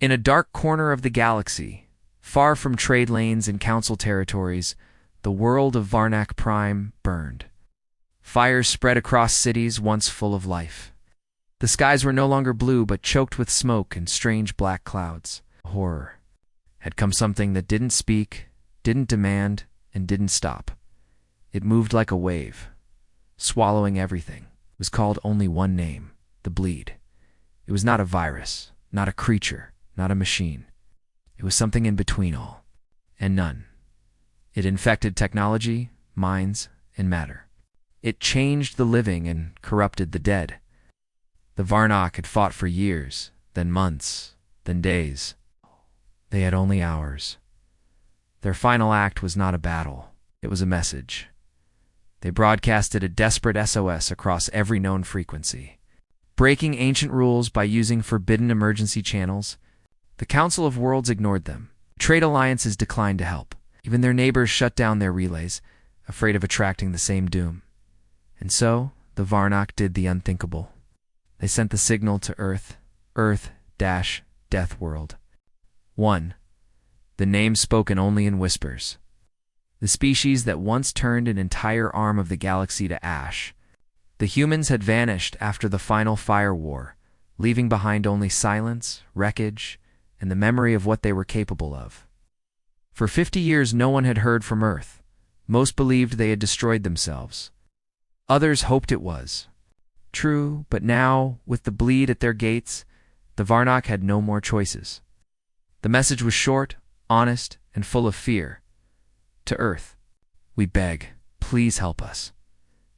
In a dark corner of the galaxy, far from trade lanes and council territories, the world of Varnak Prime burned. Fires spread across cities once full of life. The skies were no longer blue but choked with smoke and strange black clouds. Horror. Had come something that didn't speak, didn't demand, and didn't stop. It moved like a wave, swallowing everything. It was called only one name, the Bleed. It was not a virus, not a creature, not a machine. It was something in between all and none. It infected technology, minds, and matter. It changed the living and corrupted the dead. The Varnak had fought for years, then months, then days. They had only hours. Their final act was not a battle. It was a message. They broadcasted a desperate SOS across every known frequency. Breaking ancient rules by using forbidden emergency channels, the Council of Worlds ignored them. Trade alliances declined to help. Even their neighbors shut down their relays, afraid of attracting the same doom. And so, the Varnak did the unthinkable. They sent the signal to Earth-Death World. 1. The name spoken only in whispers. The species that once turned an entire arm of the galaxy to ash. The humans had vanished after the final fire war, leaving behind only silence, wreckage, and the memory of what they were capable of. For 50 years no one had heard from Earth. Most believed they had destroyed themselves. Others hoped it was true, but now, with the Bleed at their gates, the Varnak had no more choices. The message was short, honest, and full of fear. To Earth, we beg, please help us.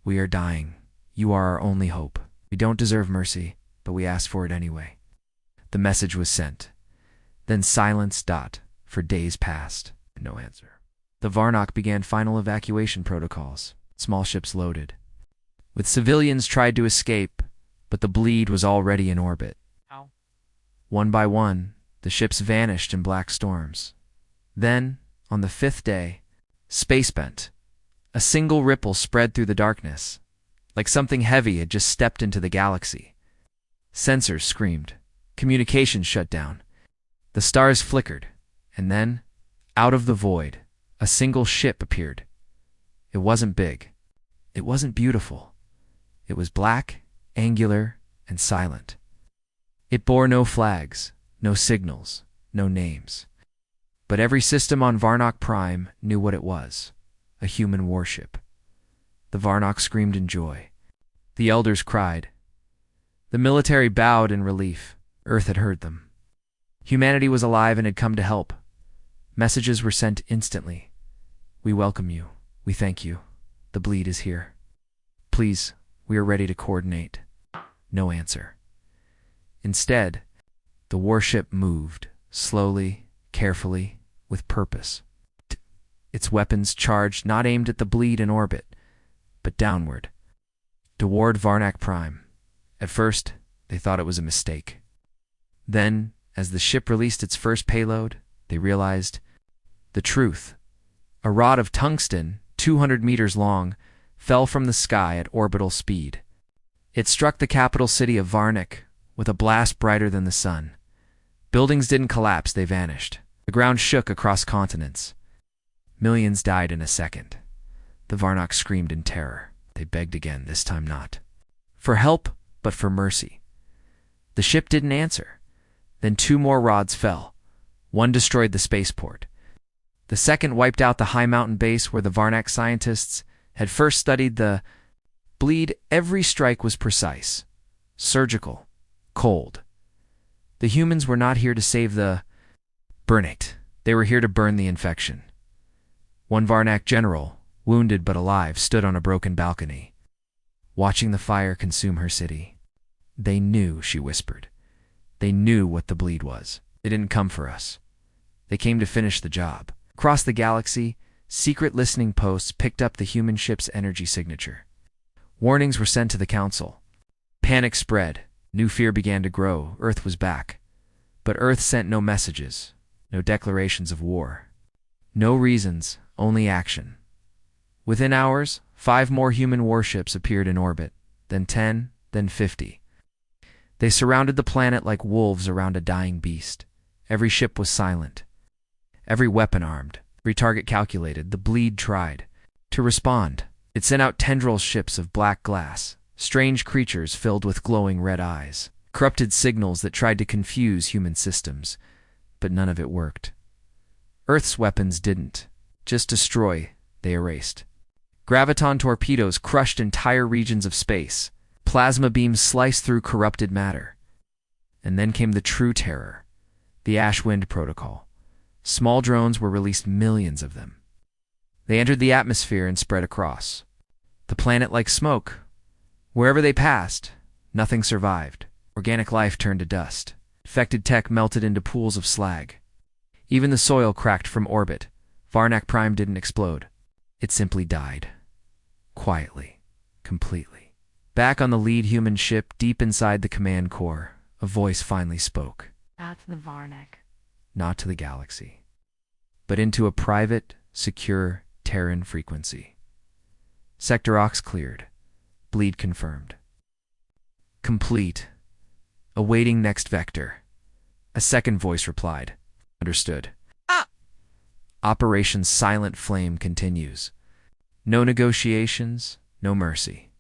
We are dying. You are our only hope. We don't deserve mercy, but we ask for it anyway. The message was sent. Then silence. For days passed. No answer. The Varnak began final evacuation protocols. Small ships loaded. With civilians tried to escape, but the Bleed was already in orbit. How? One by one, the ships vanished in black storms. Then, on the 5th day, space bent. A single ripple spread through the darkness, like something heavy had just stepped into the galaxy. Sensors screamed. Communications shut down. The stars flickered, and then, out of the void, a single ship appeared. It wasn't big. It wasn't beautiful. It was black, angular, and silent. It bore no flags, no signals, no names. But every system on Varnak Prime knew what it was: a human warship. The Varnak screamed in joy. The elders cried. The military bowed in relief. Earth had heard them. Humanity was alive and had come to help. Messages were sent instantly. We welcome you. We thank you. The Bleed is here. Please, we are ready to coordinate. No answer. Instead, the warship moved, slowly, carefully, with purpose. Its weapons charged, not aimed at the Bleed in orbit, but downward, toward Varnak Prime. At first, they thought it was a mistake. Then, as the ship released its first payload, they realized the truth. A rod of tungsten, 200 meters long, fell from the sky at orbital speed. It struck the capital city of Varnak with a blast brighter than the sun. Buildings didn't collapse, they vanished. The ground shook across continents. Millions died in a second. The Varnak screamed in terror. They begged again, this time not for help, but for mercy. The ship didn't answer. Then 2 more rods fell. One destroyed the spaceport. The second wiped out the high mountain base where the Varnak scientists had first studied the Bleed. Every strike was precise, surgical, cold. The humans were not here to save the Burnate. They were here to burn the infection. One Varnak general, wounded but alive, stood on a broken balcony, watching the fire consume her city. They knew, she whispered. They knew what the Bleed was. They didn't come for us. They came to finish the job. Across the galaxy, secret listening posts picked up the human ship's energy signature. Warnings were sent to the Council. Panic spread. New fear began to grow. Earth was back. But Earth sent no messages, no declarations of war. No reasons, only action. Within hours, 5 more human warships appeared in orbit, then 10, then 50. They surrounded the planet like wolves around a dying beast. Every ship was silent. Every weapon armed. Every target calculated. The bleed tried to respond. It sent out tendril ships of black glass, strange creatures filled with glowing red eyes, corrupted signals that tried to confuse human systems, but none of it worked. Earth's weapons didn't just destroy, they erased. Graviton torpedoes crushed entire regions of space. Plasma beams sliced through corrupted matter. And then came the true terror, the Ash Wind Protocol. Small drones were released, millions of them. They entered the atmosphere and spread across the planet like smoke. Wherever they passed, nothing survived. Organic life turned to dust. Infected tech melted into pools of slag. Even the soil cracked from orbit. Varnak Prime didn't explode. It simply died. Quietly. Completely. Back on the lead human ship, deep inside the command core, a voice finally spoke. Not to the Varnak. Not to the galaxy, but into a private, secure Terran frequency. Sector Ox cleared. Bleed confirmed. Complete. Awaiting next vector. A second voice replied. Understood. Operation Silent Flame continues. No negotiations, no mercy.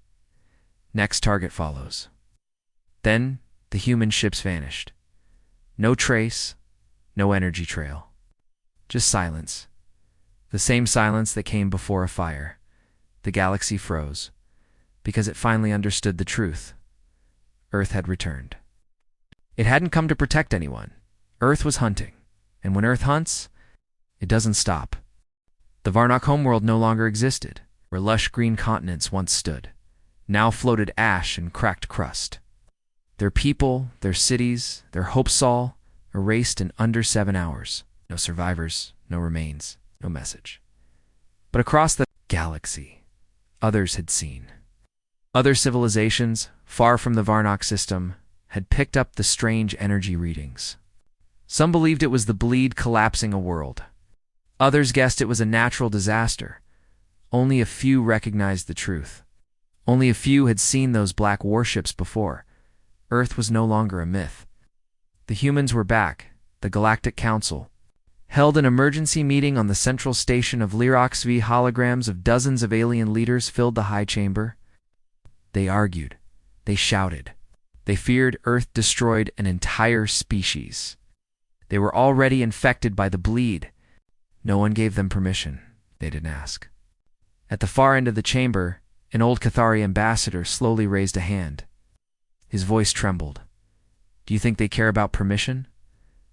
Next target follows. Then the human ships vanished. No trace, no energy trail. Just silence. The same silence that came before a fire. The galaxy froze, because it finally understood the truth. Earth had returned. It hadn't come to protect anyone. Earth was hunting. And when Earth hunts, it doesn't stop. The Varnak homeworld no longer existed, where lush green continents once stood. Now floated ash and cracked crust. Their people, their cities, their hopes all erased in under 7 hours. No survivors, no remains, no message. But across the galaxy, others had seen. Other civilizations, far from the Varnak system, had picked up the strange energy readings. Some believed it was the bleed collapsing a world. Others guessed it was a natural disaster. Only a few recognized the truth. Only a few had seen those black warships before. Earth was no longer a myth. The humans were back. The Galactic Council held an emergency meeting on the central station of Lyrox. Holograms of dozens of alien leaders filled the high chamber. They argued. They shouted. They feared Earth destroyed an entire species. They were already infected by the bleed. No one gave them permission. They didn't ask. At the far end of the chamber, an old Cathari ambassador slowly raised a hand. His voice trembled. Do you think they care about permission?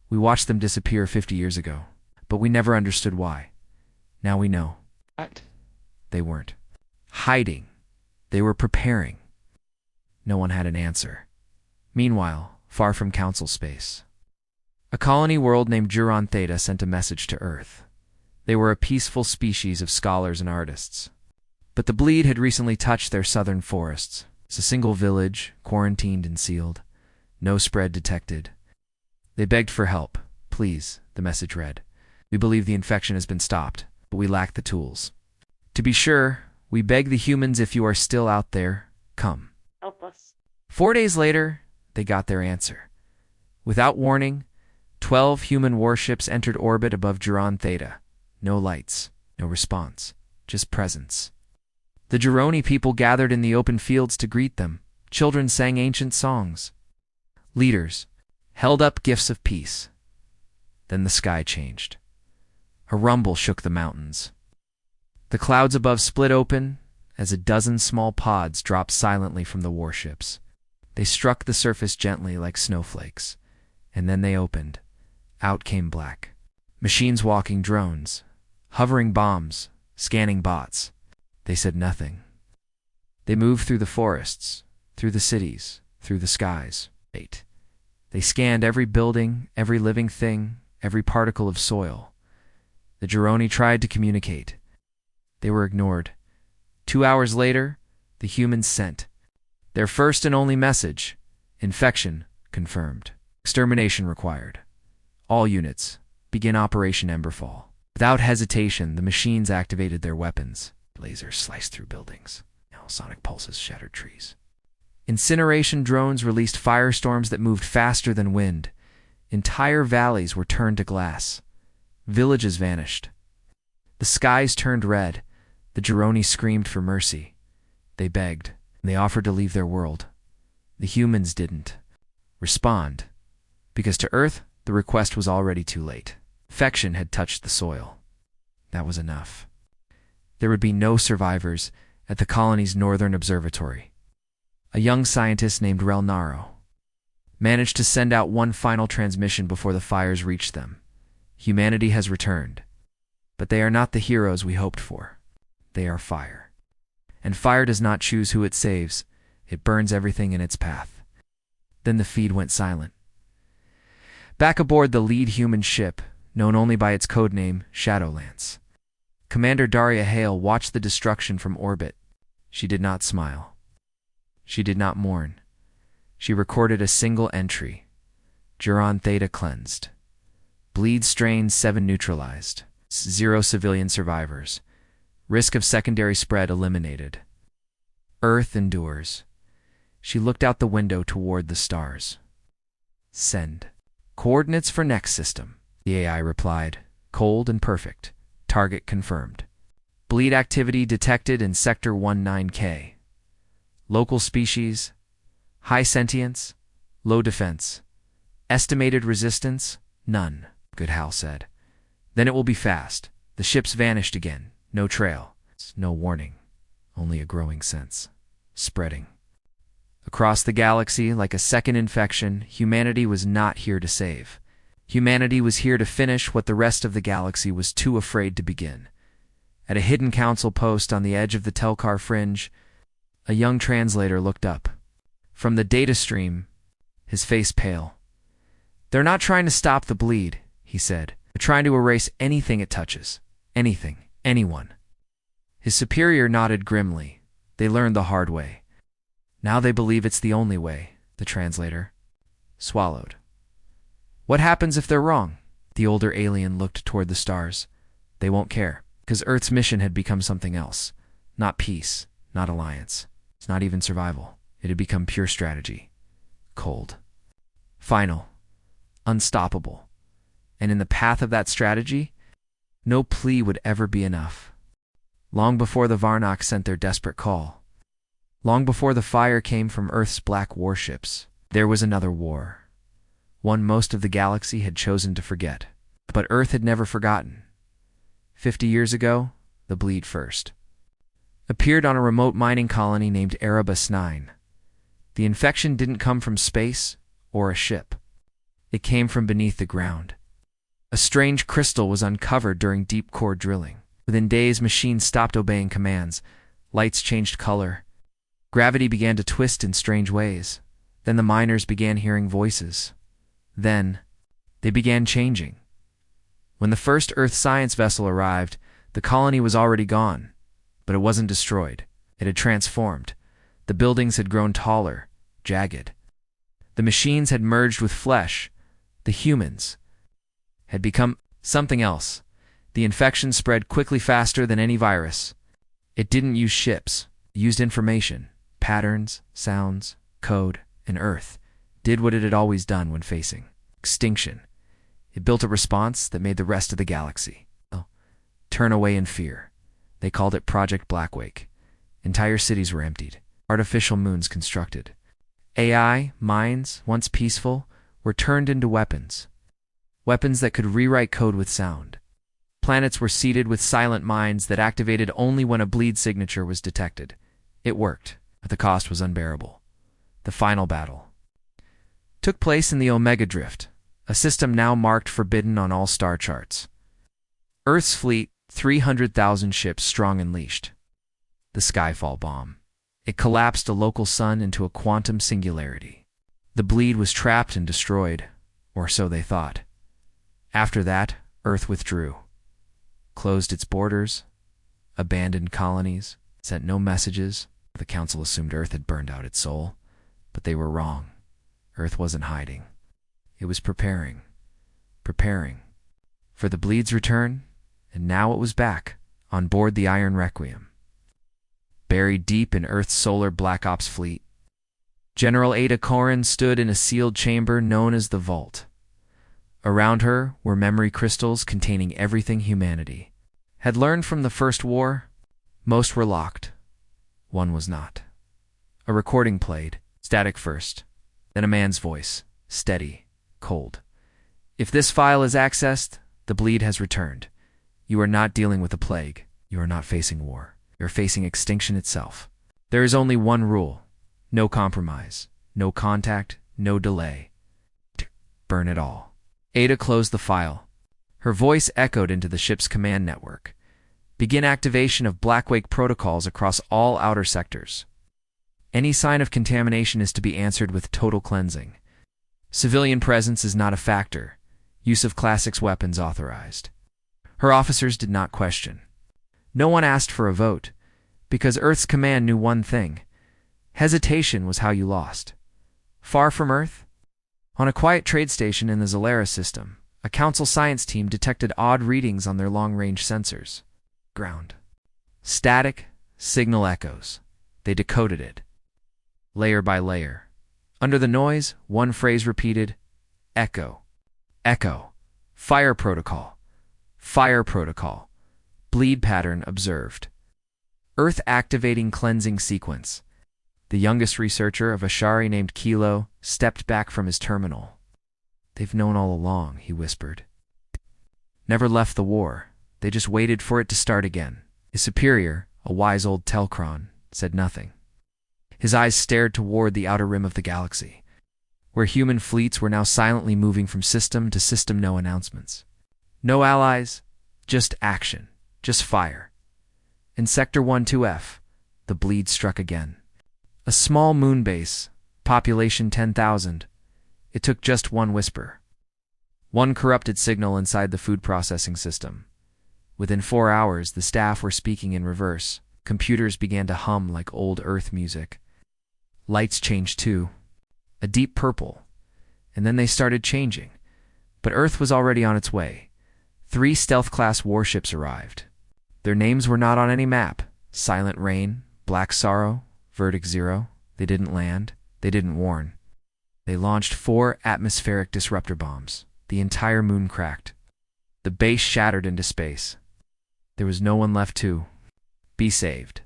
We watched them disappear 50 years ago, but we never understood why. Now we know. What? They weren't hiding. They were preparing. No one had an answer. Meanwhile, far from Council space, a colony world named Juron Theta sent a message to Earth. They were a peaceful species of scholars and artists. But the bleed had recently touched their southern forests. It's a single village, quarantined and sealed. No spread detected. They begged for help. Please, the message read. We believe the infection has been stopped, but we lack the tools. To be sure, we beg the humans, if you are still out there, come. Help us. 4 days later, they got their answer. Without warning, 12 human warships entered orbit above Juron Theta. No lights, no response, just presence. The Juroni people gathered in the open fields to greet them. Children sang ancient songs. Leaders held up gifts of peace. Then the sky changed. A rumble shook the mountains. The clouds above split open as a dozen small pods dropped silently from the warships. They struck the surface gently like snowflakes, and then they opened. Out came black. Machines walking drones, hovering bombs, scanning bots. They said nothing. They moved through the forests, through the cities, through the skies. They scanned every building, every living thing, every particle of soil. The Juroni tried to communicate. They were ignored. 2 hours later, the humans sent their first and only message: infection confirmed. Extermination required. All units, begin Operation Emberfall. Without hesitation, the machines activated their weapons. Lasers sliced through buildings. Sonic pulses shattered trees. Incineration drones released firestorms that moved faster than wind. Entire valleys were turned to glass. Villages vanished. The skies turned red. The Gironi screamed for mercy. They begged. They offered to leave their world. The humans didn't respond, because to Earth, the request was already too late. Infection had touched the soil. That was enough. There would be no survivors at the colony's northern observatory. A young scientist named Relnaro managed to send out one final transmission before the fires reached them. Humanity has returned, but they are not the heroes we hoped for. They are fire. And fire does not choose who it saves. It burns everything in its path. Then the feed went silent. Back aboard the lead human ship, known only by its codename, Shadowlance, Commander Daria Hale watched the destruction from orbit. She did not smile. She did not mourn. She recorded a single entry. Geron Theta cleansed. Bleed strain 7 neutralized. 0 civilian survivors. Risk of secondary spread eliminated. Earth endures. She looked out the window toward the stars. Send. Coordinates for next system, the AI replied. Cold and perfect. Target confirmed. Bleed activity detected in Sector 19K. Local species. High sentience. Low defense. Estimated resistance. None, Good Hal said. Then it will be fast. The ships vanished again. No trail. No warning. Only a growing sense. Spreading. Across the galaxy, like a second infection, humanity was not here to save. Humanity was here to finish what the rest of the galaxy was too afraid to begin. At a hidden council post on the edge of the Telkar fringe, a young translator looked up. From the data stream, his face pale. They're not trying to stop the bleed, he said. They're trying to erase anything it touches. Anything. Anyone. His superior nodded grimly. They learned the hard way. Now they believe it's the only way, the translator swallowed. What happens if they're wrong? The older alien looked toward the stars. They won't care, because Earth's mission had become something else. Not peace, not alliance. It's not even survival. It had become pure strategy. Cold. Final. Unstoppable. And in the path of that strategy, no plea would ever be enough. Long before the Varnock sent their desperate call, long before the fire came from Earth's black warships, there was another war. One most of the galaxy had chosen to forget. But Earth had never forgotten. 50 years ago, the bleed first appeared on a remote mining colony named Erebus 9. The infection didn't come from space or a ship. It came from beneath the ground. A strange crystal was uncovered during deep core drilling. Within days, machines stopped obeying commands. Lights changed color. Gravity began to twist in strange ways. Then the miners began hearing voices. Then, they began changing. When the first Earth science vessel arrived, the colony was already gone. But it wasn't destroyed. It had transformed. The buildings had grown taller, jagged. The machines had merged with flesh. The humans had become something else. The infection spread quickly, faster than any virus. It didn't use ships. It used information, patterns, sounds, code, and Earth did what it had always done when facing extinction. It built a response that made the rest of the galaxy turn away in fear. They called it Project Blackwake. Entire cities were emptied. Artificial moons constructed. AI, minds, once peaceful, were turned into weapons. Weapons that could rewrite code with sound. Planets were seeded with silent minds that activated only when a bleed signature was detected. It worked, but the cost was unbearable. The final battle took place in the Omega Drift, a system now marked forbidden on all star charts. Earth's fleet, 300,000 ships strong, unleashed the Skyfall bomb. It collapsed a local sun into a quantum singularity. The bleed was trapped and destroyed, or so they thought. After that, Earth withdrew, closed its borders, abandoned colonies, sent no messages. The Council assumed Earth had burned out its soul, but they were wrong. Earth wasn't hiding. It was preparing for the bleed's return, and now it was back, on board the Iron Requiem. Buried deep in Earth's solar Black Ops fleet, General Ada Corrin stood in a sealed chamber known as the Vault. Around her were memory crystals containing everything humanity had learned from the First War. Most were locked. One was not. A recording played, static first, then a man's voice, steady, cold. If this file is accessed, the bleed has returned. You are not dealing with a plague. You are not facing war. You are facing extinction itself. There is only one rule. No compromise. No contact. No delay. Burn it all. Ada closed the file. Her voice echoed into the ship's command network. Begin activation of Blackwake protocols across all outer sectors. Any sign of contamination is to be answered with total cleansing. Civilian presence is not a factor. Use of classics weapons authorized. Her officers did not question. No one asked for a vote, because Earth's command knew one thing. Hesitation was how you lost. Far from Earth? On a quiet trade station in the Zolaris system, a council science team detected odd readings on their long-range sensors. Ground. Static, signal echoes. They decoded it. Layer by layer. Under the noise, one phrase repeated, echo. Echo. Fire protocol. Fire protocol. Bleed pattern observed. Earth activating cleansing sequence. The youngest researcher of Ashari named Kilo stepped back from his terminal. They've known all along, he whispered. Never left the war. They just waited for it to start again. His superior, a wise old Telkron, said nothing. His eyes stared toward the outer rim of the galaxy, where human fleets were now silently moving from system to system. No announcements. No allies, just action, just fire. In Sector 12F, the bleed struck again. A small moon base, population 10,000. It took just one whisper. One corrupted signal inside the food processing system. Within 4 hours, the staff were speaking in reverse. Computers began to hum like old Earth music. Lights changed too. A deep purple. And then they started changing. But Earth was already on its way. 3 stealth-class warships arrived. Their names were not on any map. Silent Rain, Black Sorrow, Verdict Zero. They didn't land. They didn't warn. They launched 4 atmospheric disruptor bombs. The entire moon cracked. The base shattered into space. There was no one left to be saved.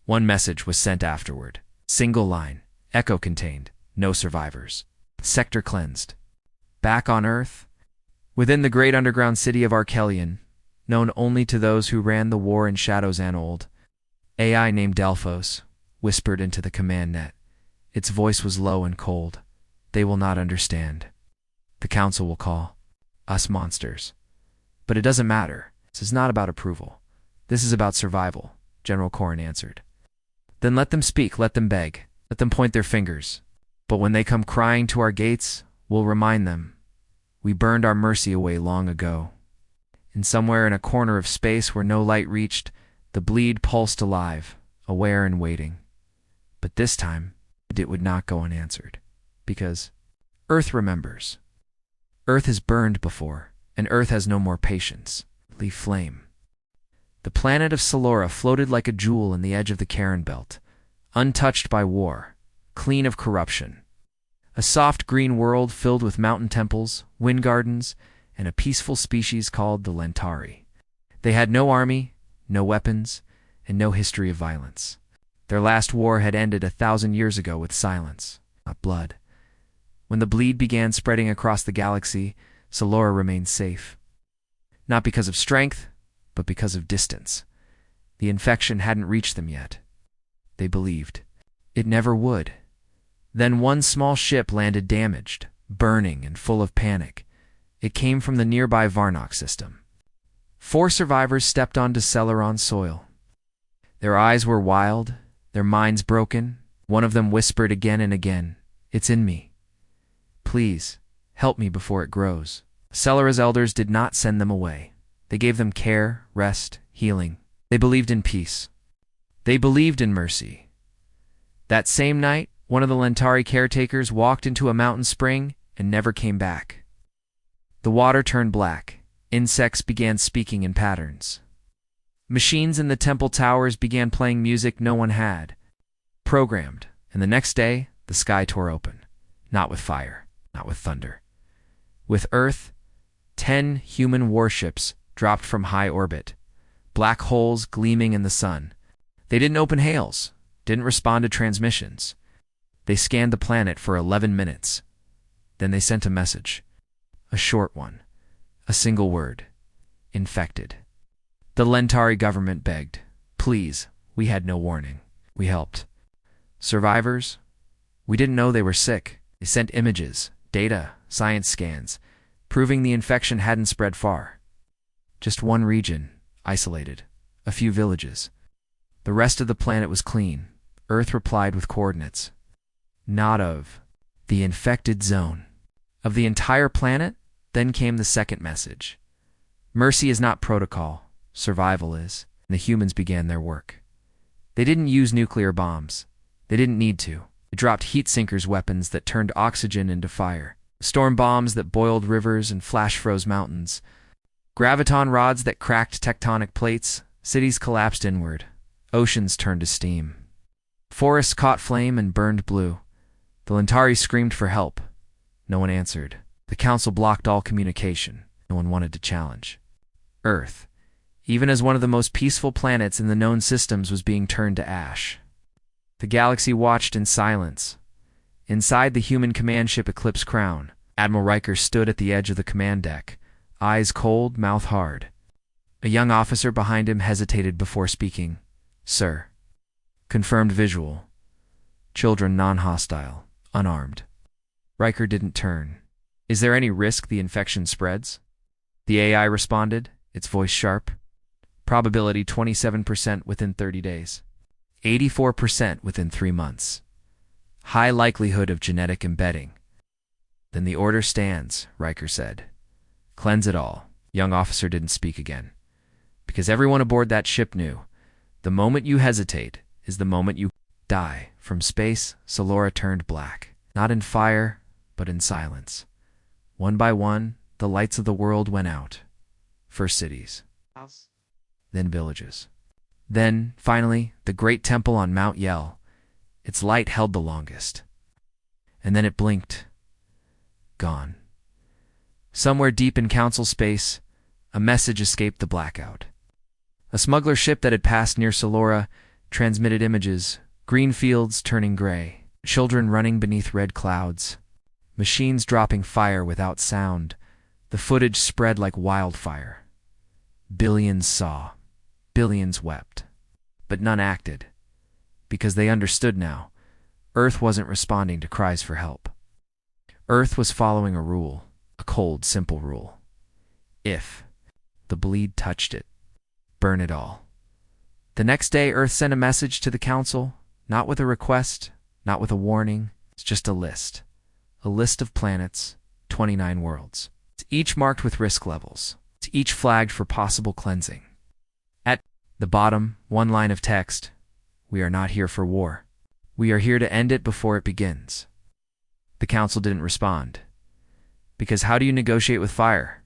One message was sent afterward. Single line. Echo contained. No survivors. Sector cleansed. Back on Earth, within the great underground city of Arkelion, known only to those who ran the war in Shadows and Old, AI named Delphos whispered into the command net. Its voice was low and cold. They will not understand. The council will call us monsters. But it doesn't matter. This is not about approval. This is about survival, General Corrin answered. Then let them speak, let them beg, let them point their fingers. But when they come crying to our gates, we'll remind them. We burned our mercy away long ago. And somewhere in a corner of space where no light reached, the bleed pulsed alive, aware and waiting. But this time, it would not go unanswered. Because Earth remembers. Earth has burned before, and Earth has no more patience. Leave flame. The planet of Solora floated like a jewel in the edge of the Karen Belt, untouched by war, clean of corruption. A soft green world filled with mountain temples, wind gardens, and a peaceful species called the Lentari. They had no army, no weapons, and no history of violence. Their last war had ended 1,000 years ago with silence, not blood. When the bleed began spreading across the galaxy, Solora remained safe. Not because of strength, but because of distance. The infection hadn't reached them yet. They believed. It never would. Then one small ship landed damaged, burning, and full of panic. It came from the nearby Varnock system. 4 survivors stepped onto Celeron's soil. Their eyes were wild, their minds broken. One of them whispered again and again, "It's in me. Please, help me before it grows." Celero's elders did not send them away. They gave them care, rest, healing. They believed in peace. They believed in mercy. That same night, one of the Lentari caretakers walked into a mountain spring and never came back. The water turned black. Insects began speaking in patterns. Machines in the temple towers began playing music no one had programmed, and the next day, the sky tore open. Not with fire, not with thunder. With earth, 10 human warships dropped from high orbit, black holes gleaming in the sun. They didn't open hails, didn't respond to transmissions. They scanned the planet for 11 minutes. Then they sent a message. A short one. A single word. Infected. The Lentari government begged. Please, we had no warning. We helped. Survivors? We didn't know they were sick. They sent images, data, science scans, proving the infection hadn't spread far. Just one region, isolated. A few villages. The rest of the planet was clean. Earth replied with coordinates. Not of the infected zone. Of the entire planet, then came the second message. Mercy is not protocol. Survival is. And the humans began their work. They didn't use nuclear bombs. They didn't need to. They dropped heat sinkers weapons that turned oxygen into fire. Storm bombs that boiled rivers and flash froze mountains. Graviton rods that cracked tectonic plates. Cities collapsed inward. Oceans turned to steam. Forests caught flame and burned blue. The Lentari screamed for help. No one answered. The council blocked all communication. No one wanted to challenge. Earth, even as one of the most peaceful planets in the known systems, was being turned to ash. The galaxy watched in silence. Inside the human command ship Eclipse Crown, Admiral Riker stood at the edge of the command deck, eyes cold, mouth hard. A young officer behind him hesitated before speaking. Sir. Confirmed visual. Children non-hostile, unarmed. Riker didn't turn. Is there any risk the infection spreads? The AI responded, its voice sharp. Probability 27% within 30 days. 84% within 3 months. High likelihood of genetic embedding. Then the order stands, Riker said. Cleanse it all. Young officer didn't speak again. Because everyone aboard that ship knew, the moment you hesitate is the moment you die. From space, Solora turned black. Not in fire, but in silence. One by one, the lights of the world went out. First cities. Then villages. Then, finally, the great temple on Mount Yell. Its light held the longest. And then it blinked. Gone. Somewhere deep in council space, a message escaped the blackout. A smuggler ship that had passed near Solora transmitted images, green fields turning gray, children running beneath red clouds, machines dropping fire without sound. The footage spread like wildfire. Billions saw. Billions wept. But none acted. Because they understood now. Earth wasn't responding to cries for help. Earth was following a rule. A cold, simple rule. If the bleed touched it, burn it all. The next day, Earth sent a message to the council, not with a request, not with a warning. It's just a list. A list of planets, 29 worlds. It's each marked with risk levels. It's each flagged for possible cleansing. At the bottom, one line of text. We are not here for war. We are here to end it before it begins. The council didn't respond. Because how do you negotiate with fire?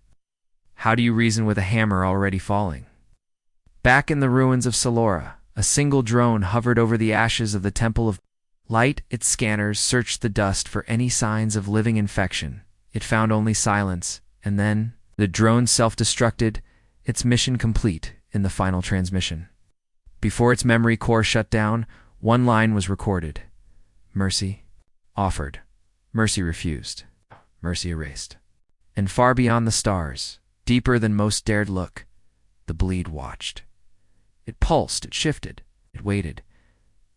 How do you reason with a hammer already falling? Back in the ruins of Solora, a single drone hovered over the ashes of the Temple of Light. Its scanners searched the dust for any signs of living infection. It found only silence, and then the drone self-destructed, its mission complete in the final transmission. Before its memory core shut down, one line was recorded. Mercy offered. Mercy refused. Mercy erased. And far beyond the stars, deeper than most dared look, the bleed watched. It pulsed, it shifted, it waited.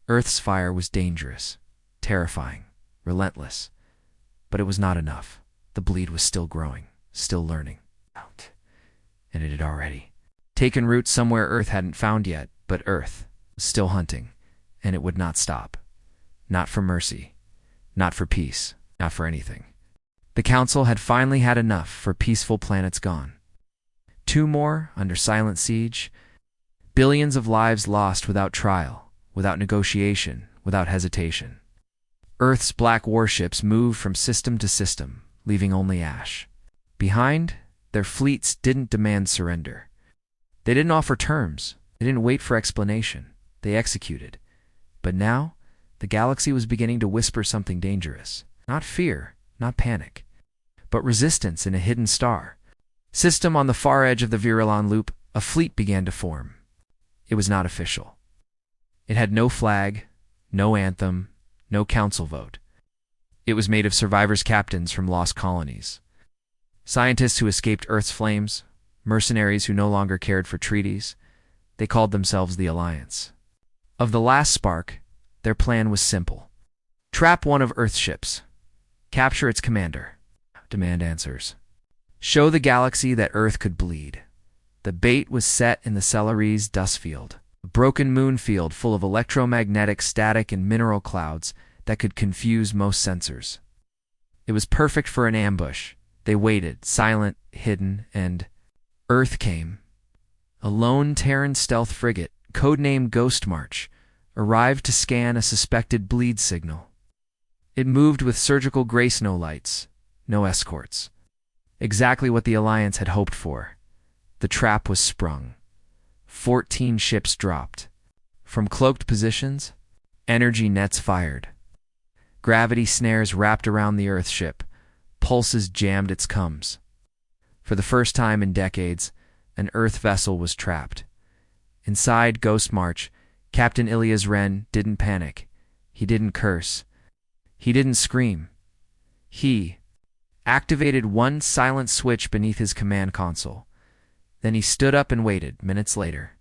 Earth's fire was dangerous, terrifying, relentless. But it was not enough. The bleed was still growing, still learning. Out. And it had already taken root somewhere Earth hadn't found yet, but Earth was still hunting, and it would not stop. Not for mercy, not for peace, not for anything. The Council had finally had enough for peaceful planets gone. 2 more under silent siege. Billions of lives lost without trial, without negotiation, without hesitation. Earth's black warships moved from system to system, leaving only ash. Behind, their fleets didn't demand surrender. They didn't offer terms. They didn't wait for explanation. They executed. But now, the galaxy was beginning to whisper something dangerous. Not fear, not panic, but resistance in a hidden star. System on the far edge of the Virilan Loop, a fleet began to form. It was not official. It had no flag, no anthem, no council vote. It was made of survivors' captains from lost colonies. Scientists who escaped Earth's flames, mercenaries who no longer cared for treaties. They called themselves the Alliance. Of the last spark, their plan was simple. Trap one of Earth's ships. Capture its commander. Demand answers. Show the galaxy that Earth could bleed. The bait was set in the Celery's dust field, a broken moon field full of electromagnetic, static, and mineral clouds that could confuse most sensors. It was perfect for an ambush. They waited, silent, hidden, and Earth came. A lone Terran stealth frigate, codenamed Ghost March, arrived to scan a suspected bleed signal. It moved with surgical gray snow lights, no escorts. Exactly what the Alliance had hoped for. The trap was sprung. 14 ships dropped. From cloaked positions, energy nets fired. Gravity snares wrapped around the Earth ship. Pulses jammed its coms. For the first time in decades, an Earth vessel was trapped. Inside Ghost March, Captain Ilias Wren didn't panic. He didn't curse. He didn't scream. He activated one silent switch beneath his command console. Then he stood up and waited, minutes later.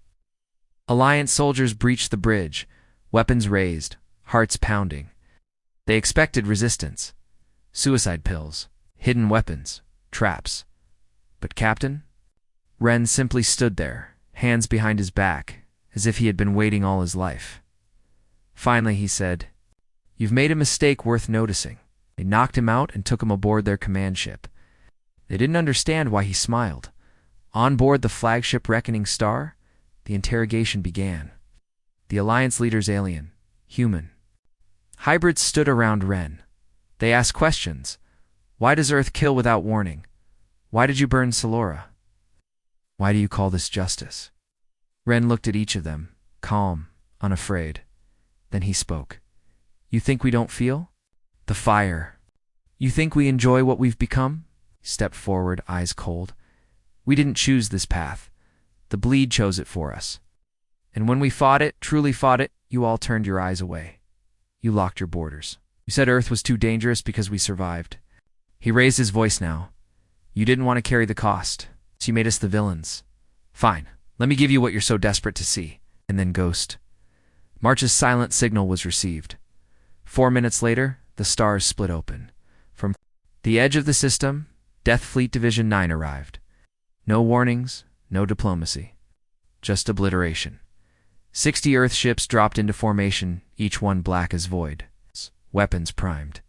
Alliance soldiers breached the bridge, weapons raised, hearts pounding. They expected resistance. Suicide pills, hidden weapons, traps. But Captain? Wren simply stood there, hands behind his back, as if he had been waiting all his life. Finally he said, "You've made a mistake worth noticing." They knocked him out and took him aboard their command ship. They didn't understand why he smiled. On board the flagship Reckoning Star, the interrogation began. The Alliance leader's alien, human. Hybrids stood around Wren. They asked questions. Why does Earth kill without warning? Why did you burn Solora? Why do you call this justice? Wren looked at each of them, calm, unafraid. Then he spoke. You think we don't feel? The fire. You think we enjoy what we've become? He stepped forward, eyes cold. We didn't choose this path. The bleed chose it for us. And when we fought it, truly fought it, you all turned your eyes away. You locked your borders. You said Earth was too dangerous because we survived. He raised his voice now. You didn't want to carry the cost, so you made us the villains. Fine, let me give you what you're so desperate to see. And then Ghost. March's silent signal was received. 4 minutes later, the stars split open. From the edge of the system, Death Fleet Division 9 arrived. No warnings, no diplomacy. Just obliteration. 60 Earth ships dropped into formation, each one black as void. Weapons primed.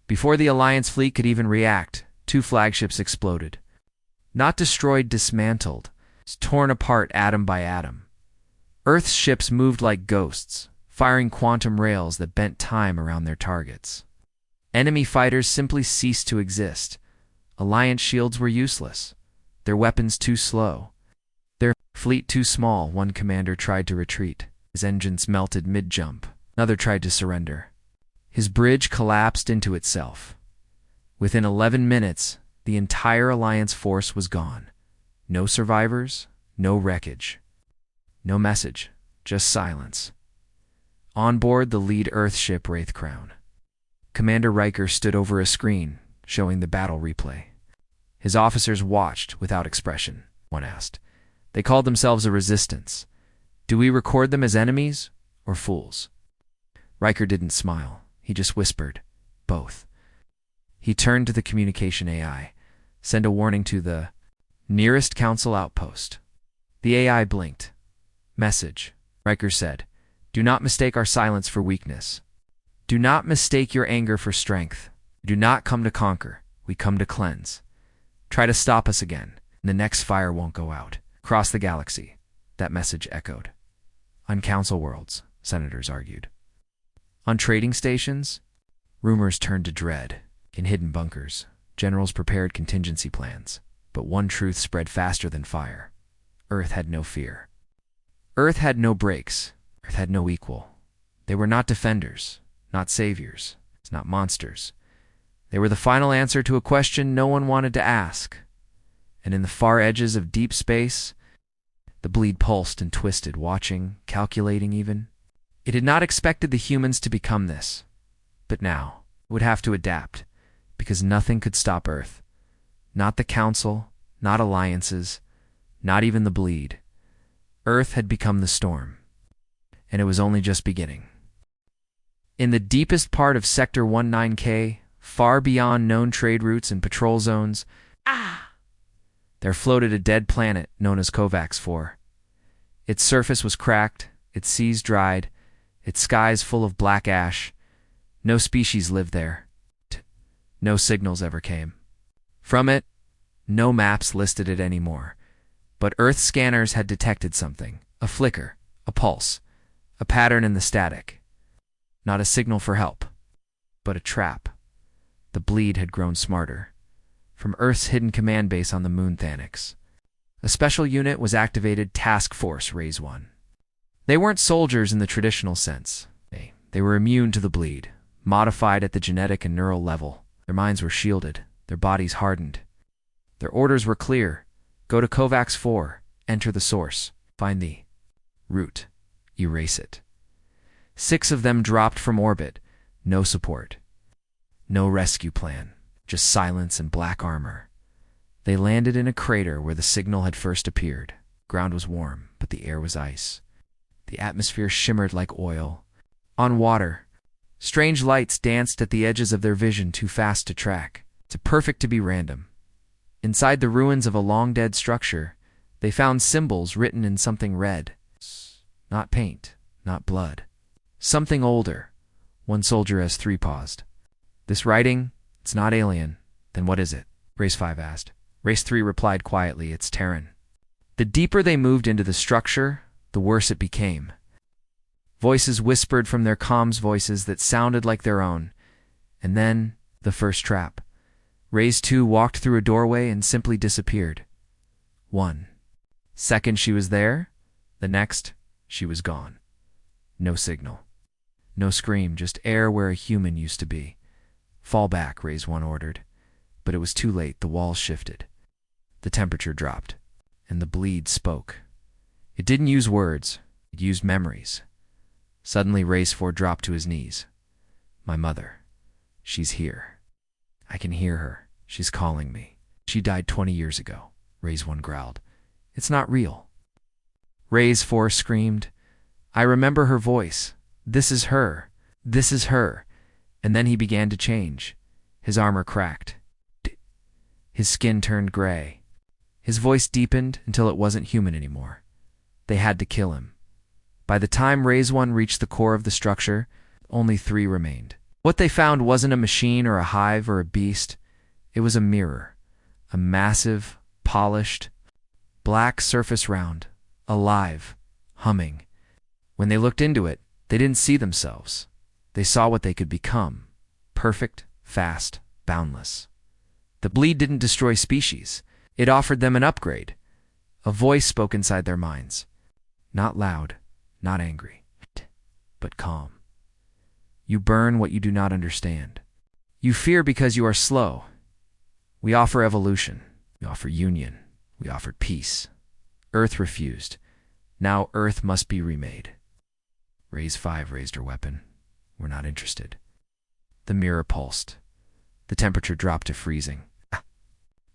Before the Alliance fleet could even react, 2 flagships exploded. Not destroyed, dismantled, torn apart atom by atom. Earth's ships moved like ghosts, firing quantum rails that bent time around their targets. Enemy fighters simply ceased to exist. Alliance shields were useless. Their weapons too slow. Their fleet too small. One commander tried to retreat. His engines melted mid-jump. Another tried to surrender. His bridge collapsed into itself. Within 11 minutes, the entire Alliance force was gone. No survivors, no wreckage. No message, just silence. On board the lead Earth ship Wraith Crown. Commander Riker stood over a screen, showing the battle replay. His officers watched without expression. One asked. They called themselves a resistance. Do we record them as enemies or fools? Riker didn't smile. He just whispered, both. He turned to the communication AI. Send a warning to the nearest council outpost. The AI blinked. Message. Riker said, do not mistake our silence for weakness. Do not mistake your anger for strength. Do not come to conquer. We come to cleanse. Try to stop us again, and the next fire won't go out. Across the galaxy, that message echoed. On council worlds, senators argued. On trading stations, rumors turned to dread. In hidden bunkers, generals prepared contingency plans. But one truth spread faster than fire. Earth had no fear. Earth had no brakes. Earth had no equal. They were not defenders, not saviors, not monsters. They were the final answer to a question no one wanted to ask. And in the far edges of deep space, the bleed pulsed and twisted, watching, calculating even. It had not expected the humans to become this, but now it would have to adapt, because nothing could stop Earth. Not the Council, not alliances, not even the bleed. Earth had become the storm, and it was only just beginning. In the deepest part of Sector 19K, far beyond known trade routes and patrol zones, there floated a dead planet known as HFY 4. Its surface was cracked, its seas dried, its skies full of black ash. No species lived there. No signals ever came. From it, no maps listed it anymore. But Earth scanners had detected something. A flicker, a pulse, a pattern in the static. Not a signal for help, but a trap. The bleed had grown smarter. From Earth's hidden command base on the moon Thanix, a special unit was activated, Task Force Raise 1. They weren't soldiers in the traditional sense. They were immune to the bleed, modified at the genetic and neural level. Their minds were shielded, their bodies hardened. Their orders were clear. Go to HFY 4, enter the source, find the root, erase it. 6 of them dropped from orbit. No support. No rescue plan. Just silence and black armor. They landed in a crater where the signal had first appeared. Ground was warm, but the air was ice. The atmosphere shimmered like oil. On water, strange lights danced at the edges of their vision, too fast to track, too perfect to be random. Inside the ruins of a long-dead structure, they found symbols written in something red. Not paint, not blood. Something older. One soldier S3 paused. This writing, it's not alien. Then what is it? Race 5 asked. Race 3 replied quietly, it's Terran. The deeper they moved into the structure, the worse it became. Voices whispered from their comms, voices that sounded like their own. And then, the first trap. Race 2 walked through a doorway and simply disappeared. 1 second she was there, the next, she was gone. No signal. No scream, just air where a human used to be. Fall back, Raise 1 ordered. But it was too late, the walls shifted. The temperature dropped, and the bleed spoke. It didn't use words, it used memories. Suddenly, Race 4 dropped to his knees. My mother. She's here. I can hear her. She's calling me. She died 20 years ago, Raise 1 growled. It's not real. Raise 4 screamed. I remember her voice. This is her. This is her. And then he began to change. His armor cracked. His skin turned gray. His voice deepened until it wasn't human anymore. They had to kill him. By the time Raise 1 reached the core of the structure, only 3 remained. What they found wasn't a machine or a hive or a beast. It was a mirror. A massive, polished, black surface round, alive, humming. When they looked into it, they didn't see themselves. They saw what they could become. Perfect, fast, boundless. The bleed didn't destroy species. It offered them an upgrade. A voice spoke inside their minds. Not loud, not angry, but calm. You burn what you do not understand. You fear because you are slow. We offer evolution. We offer union. We offered peace. Earth refused. Now Earth must be remade. Raise 5 raised her weapon. We're not interested. The mirror pulsed. The temperature dropped to freezing.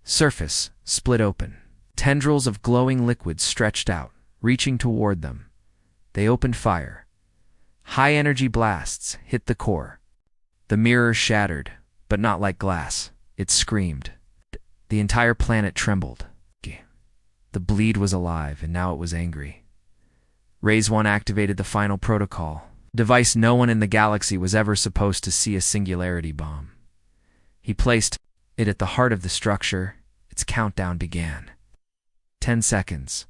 Surface split open. Tendrils of glowing liquid stretched out, reaching toward them. They opened fire. High-energy blasts hit the core. The mirror shattered, but not like glass. It screamed. The entire planet trembled. The bleed was alive, and now it was angry. Raise 1 activated the final protocol. Device no one in the galaxy was ever supposed to see, a singularity bomb. He placed it at the heart of the structure. Its countdown began. 10 seconds.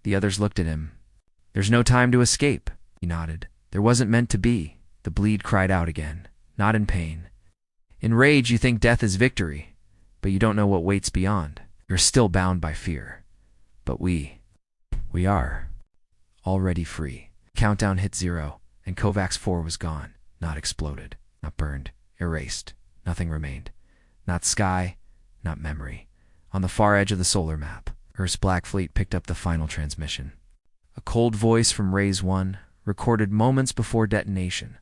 The others looked at him. There's no time to escape, he nodded. There wasn't meant to be. The bleed cried out again, not in pain. In rage, you think death is victory, but you don't know what waits beyond. You're still bound by fear. But we are already free. Countdown hit 0, and HFY 4 was gone, not exploded, not burned, erased. Nothing remained. Not sky, not memory. on the far edge of the solar map. Earth's Black Fleet picked up the final transmission. A cold voice from Rays 1 recorded moments before detonation.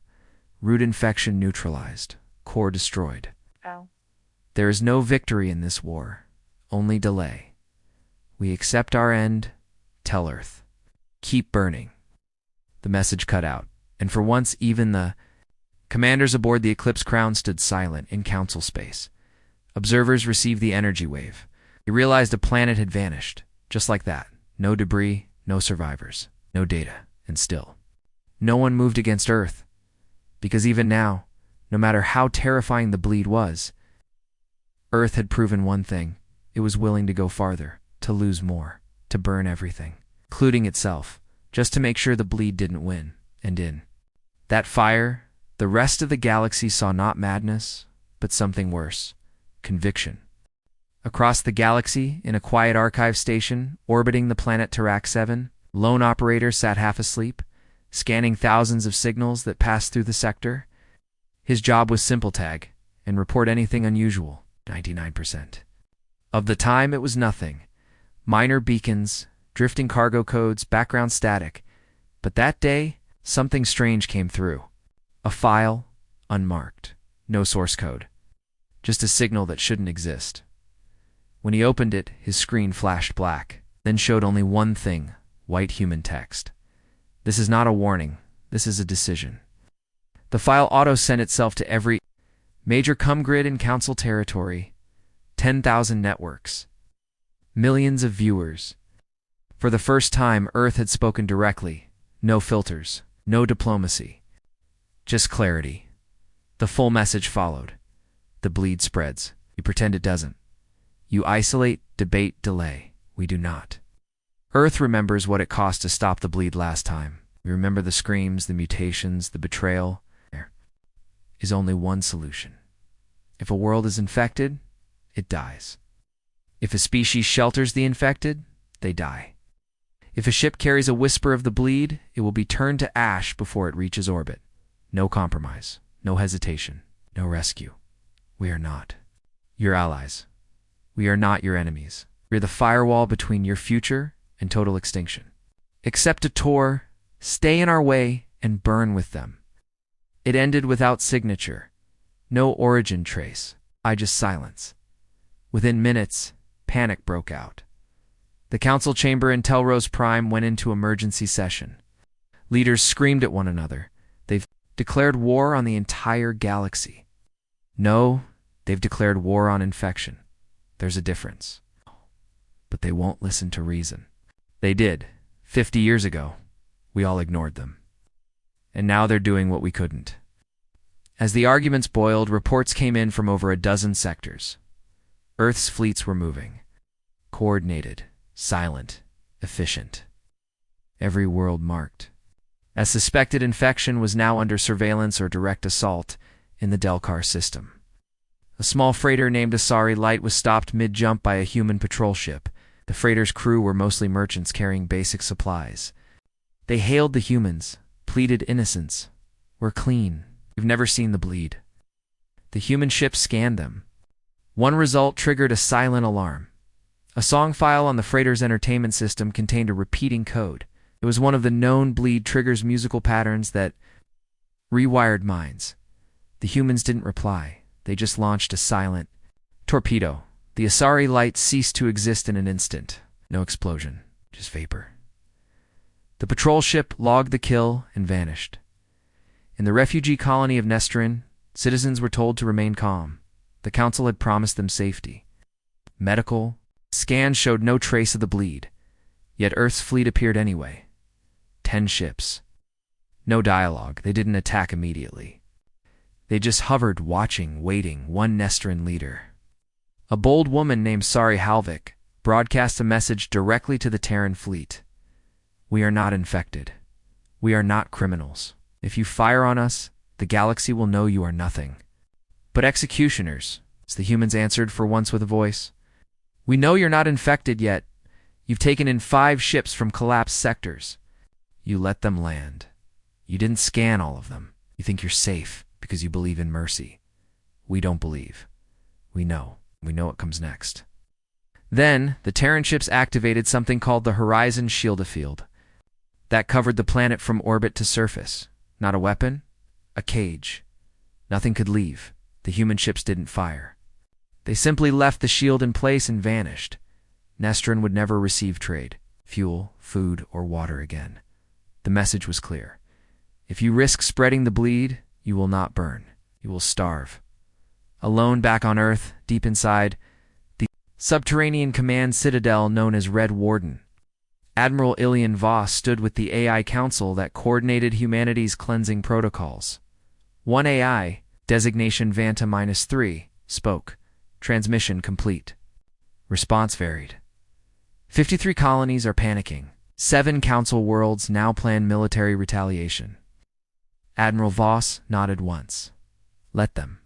Root infection neutralized. Core destroyed. Oh. There is no victory in this war, only delay. We accept our end. Tell Earth. Keep burning. The message cut out, and for once even the commanders aboard the Eclipse Crown stood silent in council space. Observers received the energy wave. They realized a planet had vanished, just like that. No debris, no survivors, no data, and still. No one moved against Earth, because even now, no matter how terrifying the bleed was, Earth had proven one thing. It was willing to go farther, to lose more, to burn everything, including itself, just to make sure the bleed didn't win. And in that fire, the rest of the galaxy saw not madness, but something worse. Conviction. Across the galaxy, in a quiet archive station, orbiting the planet Tarak 7, lone operator sat half asleep, scanning thousands of signals that passed through the sector. His job was simple: tag and report anything unusual. 99%. Of the time, it was nothing. Minor beacons, drifting cargo codes, background static. But that day, something strange came through. A file, unmarked. No source code. Just a signal that shouldn't exist. When he opened it, his screen flashed black, then showed only one thing: white human text. This is not a warning. This is a decision. The file auto-sent itself to every major grid in council territory, 10,000 networks, millions of viewers. For the first time, Earth had spoken directly. No filters, no diplomacy. Just clarity. The full message followed. The bleed spreads. You pretend it doesn't. You isolate, debate, delay. We do not. Earth remembers what it cost to stop the bleed last time. We remember the screams, the mutations, the betrayal. There is only one solution. If a world is infected, it dies. If a species shelters the infected, they die. If a ship carries a whisper of the bleed, it will be turned to ash before it reaches orbit. No compromise, no hesitation, no rescue. We are not your allies. We are not your enemies. We are the firewall between your future and total extinction. Accept a tour, stay in our way, and burn with them. It ended without signature. No origin trace. Just silence. Within minutes, panic broke out. The council chamber in Telrose Prime went into emergency session. Leaders screamed at one another. They've declared war on the entire galaxy. No, they've declared war on infection. There's a difference. But they won't listen to reason. They did. 50 years ago. We all ignored them. And now they're doing what we couldn't. As the arguments boiled, reports came in from over a dozen sectors. Earth's fleets were moving. Coordinated, silent, efficient. Every world marked. A suspected infection was now under surveillance or direct assault in the Delcar system. A small freighter named Asari Light was stopped mid-jump by a human patrol ship. The freighter's crew were mostly merchants carrying basic supplies. They hailed the humans, pleaded innocence. We're clean. We've never seen the bleed. The human ship scanned them. One result triggered a silent alarm. A song file on the freighter's entertainment system contained a repeating code. It was one of the known bleed triggers musical patterns that rewired minds. The humans didn't reply. They just launched a silent torpedo. The Asari Light ceased to exist in an instant. No explosion, just vapor. The patrol ship logged the kill and vanished. In the refugee colony of Nestrin, citizens were told to remain calm. The council had promised them safety. Medical scans showed no trace of the bleed, yet Earth's fleet appeared anyway. 10 ships. No dialogue. They didn't attack immediately. They just hovered, watching, waiting. One Nestrin leader, a bold woman named Sari Halvik, broadcast a message directly to the Terran fleet. We are not infected. We are not criminals. If you fire on us, the galaxy will know you are nothing but executioners, as the humans answered for once with a voice. We know you're not infected yet. You've taken in 5 ships from collapsed sectors. You let them land. You didn't scan all of them. You think you're safe because you believe in mercy. We don't believe. We know. We know what comes next. Then, the Terran ships activated something called the Horizon Shield-a-Field. That covered the planet from orbit to surface. Not a weapon, a cage. Nothing could leave. The human ships didn't fire. They simply left the shield in place and vanished. Nestron would never receive trade, fuel, food, or water again. The message was clear. If you risk spreading the bleed, you will not burn. You will starve. Alone back on Earth, deep inside, the subterranean command citadel known as Red Warden, Admiral Ilian Voss stood with the AI Council that coordinated humanity's cleansing protocols. One AI, designation Vanta-3, spoke. Transmission complete. Response varied. 53 colonies are panicking. 7 council worlds now plan military retaliation. Admiral Voss nodded once. Let them.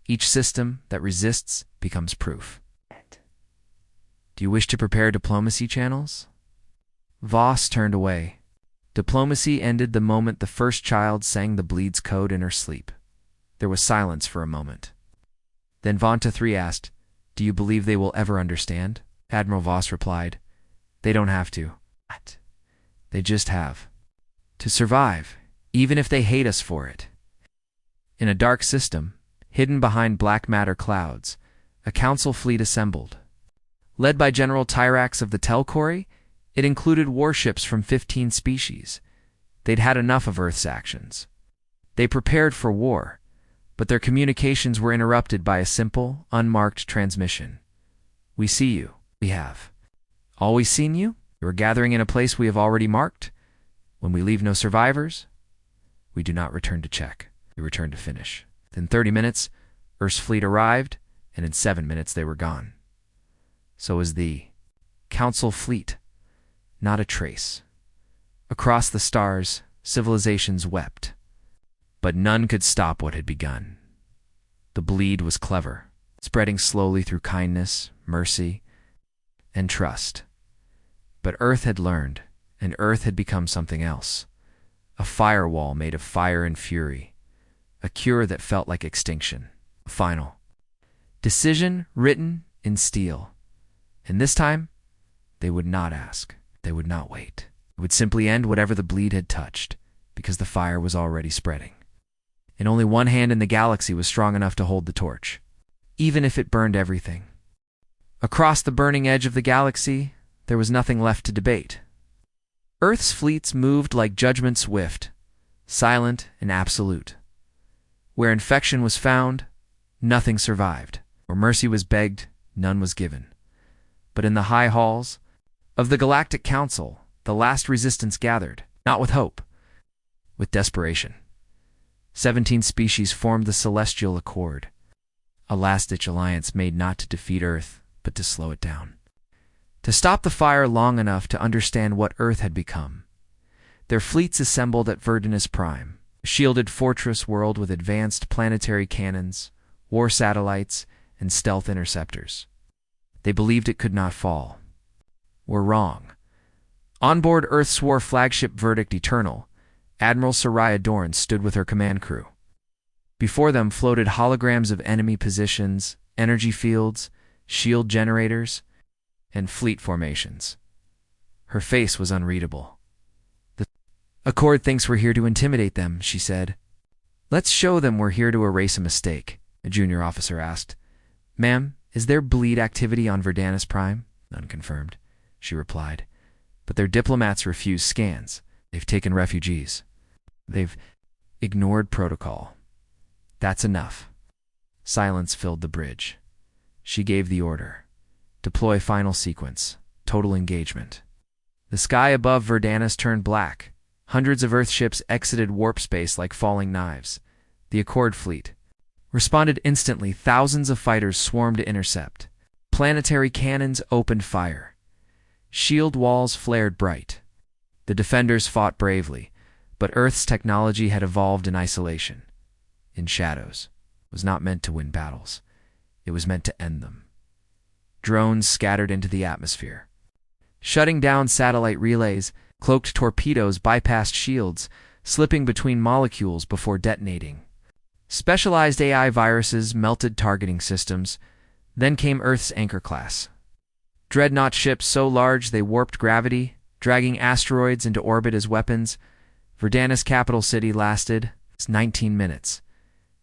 Each system that resists becomes proof. Do you wish to prepare diplomacy channels? Voss turned away. Diplomacy ended the moment the first child sang the bleed's code in her sleep. There was silence for a moment. Then Vanta-3 asked, "Do you believe they will ever understand?" Admiral Voss replied, "They don't have to. They just have to survive, even if they hate us for it." In a dark system, hidden behind black matter clouds, a council fleet assembled. Led by General Tyrax of the Telcori, it included warships from 15 species. They'd had enough of Earth's actions. They prepared for war, but their communications were interrupted by a simple, unmarked transmission. "We see you. We have always seen you. You are gathering in a place we have already marked. When we leave no survivors, we do not return to check. We return to finish." Within 30 minutes, Earth's fleet arrived, and in 7 minutes they were gone. So was the Council fleet. Not a trace. Across the stars, civilizations wept. But none could stop what had begun. The bleed was clever, spreading slowly through kindness, mercy, and trust. But Earth had learned, and Earth had become something else. A firewall made of fire and fury. A cure that felt like extinction. A final decision written in steel. And this time, they would not ask. They would not wait. It would simply end whatever the bleed had touched, because the fire was already spreading. And only one hand in the galaxy was strong enough to hold the torch, even if it burned everything. Across the burning edge of the galaxy, there was nothing left to debate. Earth's fleets moved like judgment swift, silent and absolute. Where infection was found, nothing survived. Where mercy was begged, none was given. But in the high halls of the Galactic Council, the last resistance gathered, not with hope, with desperation. 17 species formed the Celestial Accord, a last-ditch alliance made not to defeat Earth, but to slow it down. To stop the fire long enough to understand what Earth had become. Their fleets assembled at Verdunus Prime, a shielded fortress world with advanced planetary cannons, war satellites, and stealth interceptors. They believed it could not fall. Were wrong. On board Earth's war flagship Verdict Eternal, Admiral Soraya Dorn stood with her command crew. Before them floated holograms of enemy positions, energy fields, shield generators, and fleet formations. Her face was unreadable. "The Accord thinks we're here to intimidate them," she said. "Let's show them we're here to erase a mistake," a junior officer asked. "Ma'am, is there bleed activity on Verdanus Prime?" "None confirmed," she replied. "But their diplomats refuse scans. They've taken refugees. They've ignored protocol. That's enough." Silence filled the bridge. She gave the order. Deploy final sequence. Total engagement. The sky above Verdanus turned black. Hundreds of Earth ships exited warp space like falling knives. The Accord fleet responded instantly. Thousands of fighters swarmed to intercept. Planetary cannons opened fire. Shield walls flared bright. The defenders fought bravely, but Earth's technology had evolved in isolation, in shadows. It was not meant to win battles. It was meant to end them. Drones scattered into the atmosphere. Shutting down satellite relays, cloaked torpedoes bypassed shields, slipping between molecules before detonating. Specialized AI viruses melted targeting systems. Then came Earth's anchor class. Dreadnought ships so large they warped gravity, dragging asteroids into orbit as weapons. Verdanus' capital city lasted 19 minutes.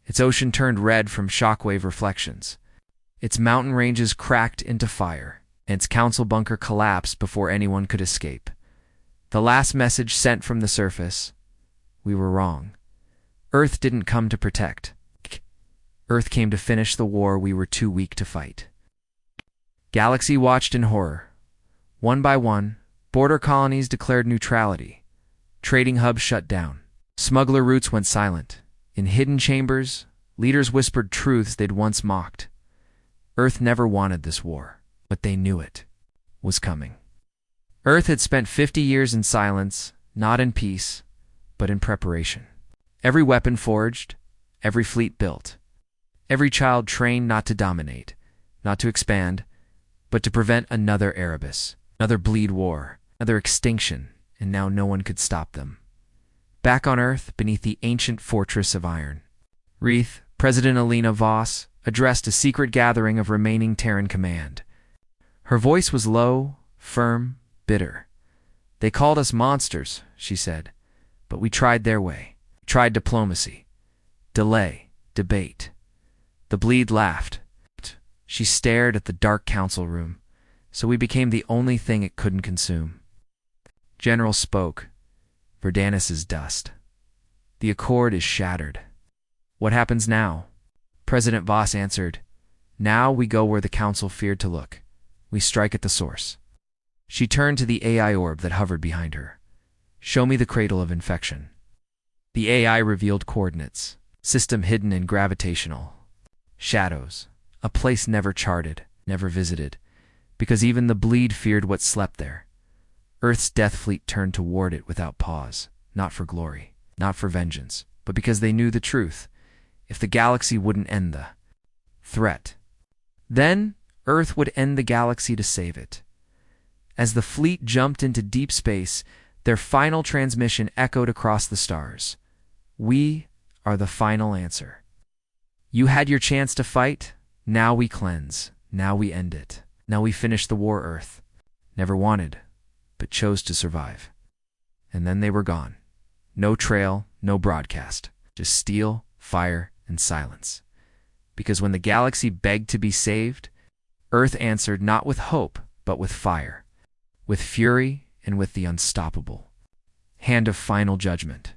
Its ocean turned red from shockwave reflections. Its mountain ranges cracked into fire, and its council bunker collapsed before anyone could escape. The last message sent from the surface: we were wrong. Earth didn't come to protect. Earth came to finish the war we were too weak to fight. Galaxy watched in horror. One by one, border colonies declared neutrality. Trading hubs shut down. Smuggler routes went silent. In hidden chambers, leaders whispered truths they'd once mocked. Earth never wanted this war, but they knew it was coming. Earth had spent 50 years in silence, not in peace, but in preparation. Every weapon forged, every fleet built, every child trained not to dominate, not to expand, but to prevent another Erebus, another bleed war, another extinction, and now no one could stop them. Back on Earth, beneath the ancient fortress of iron, Reith, President Alina Voss, addressed a secret gathering of remaining Terran command. Her voice was low, firm, bitter. They called us monsters, she said, but we tried their way. We tried diplomacy, delay, debate. The bleed laughed. She stared at the dark council room, so we became the only thing it couldn't consume. General spoke. Verdanus is dust. The accord is shattered. What happens now? President Voss answered. Now we go where the council feared to look. We strike at the source. She turned to the AI orb that hovered behind her. Show me the cradle of infection. The AI revealed coordinates, system hidden in gravitational. Shadows, a place never charted, never visited, because even the bleed feared what slept there. Earth's death fleet turned toward it without pause, not for glory, not for vengeance, but because they knew the truth. If the galaxy wouldn't end the threat, then Earth would end the galaxy to save it. As the fleet jumped into deep space, their final transmission echoed across the stars. We are the final answer. You had your chance to fight. Now we cleanse. Now we end it. Now we finish the war Earth never wanted, but chose to survive. And then they were gone. No trail, no broadcast, just steel, fire, and silence. Because when the galaxy begged to be saved, Earth answered not with hope, but with fire, with fury, and with the unstoppable hand of final judgment.